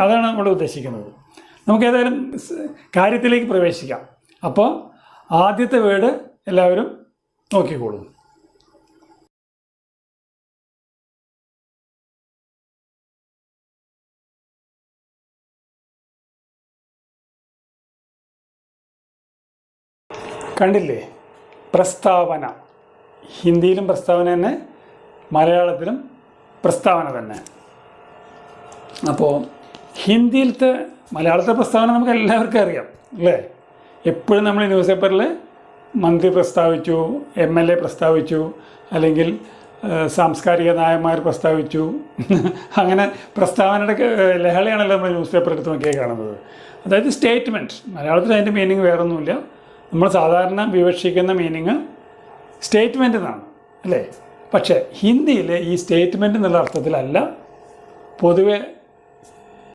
അതാണ് നമ്മൾ ഉദ്ദേശിക്കുന്നത്. നമുക്ക് ഏതായാലും കാര്യത്തിലേക്ക് പ്രവേശിക്കാം. അപ്പോൾ ആദ്യത്തെ വേർഡ് എല്ലാവരും നോക്കിക്കോളൂ. കണ്ടില്ലേ? പ്രസ്താവന. ഹിന്ദിയിലും പ്രസ്താവന തന്നെ, മലയാളത്തിലും പ്രസ്താവന തന്നെ. അപ്പോൾ ഹിന്ദിയിലത്തെ മലയാളത്തെ പ്രസ്താവന നമുക്ക് എല്ലാവർക്കും അറിയാം അല്ലേ? എപ്പോഴും നമ്മൾ ന്യൂസ് പേപ്പറിൽ മന്ത്രി പ്രസ്താവിച്ചു, MLA പ്രസ്താവിച്ചു, അല്ലെങ്കിൽ സാംസ്കാരിക നായകന്മാർ പ്രസ്താവിച്ചു, അങ്ങനെ പ്രസ്താവനയുടെ ലഹളയാണല്ലോ നമ്മൾ ന്യൂസ് പേപ്പർ എടുത്ത് നോക്കിയാൽ കാണുന്നത്. അതായത് സ്റ്റേറ്റ്മെൻറ്റ്. മലയാളത്തിൽ അതിൻ്റെ മീനിങ് വേറൊന്നുമില്ല. നമ്മൾ സാധാരണ വിവക്ഷിക്കുന്ന മീനിങ് സ്റ്റേറ്റ്മെൻറ്റ് എന്നാണ് അല്ലേ? പക്ഷേ ഹിന്ദിയിൽ ഈ സ്റ്റേറ്റ്മെൻറ്റ് എന്നുള്ള അർത്ഥത്തിലല്ല പൊതുവെ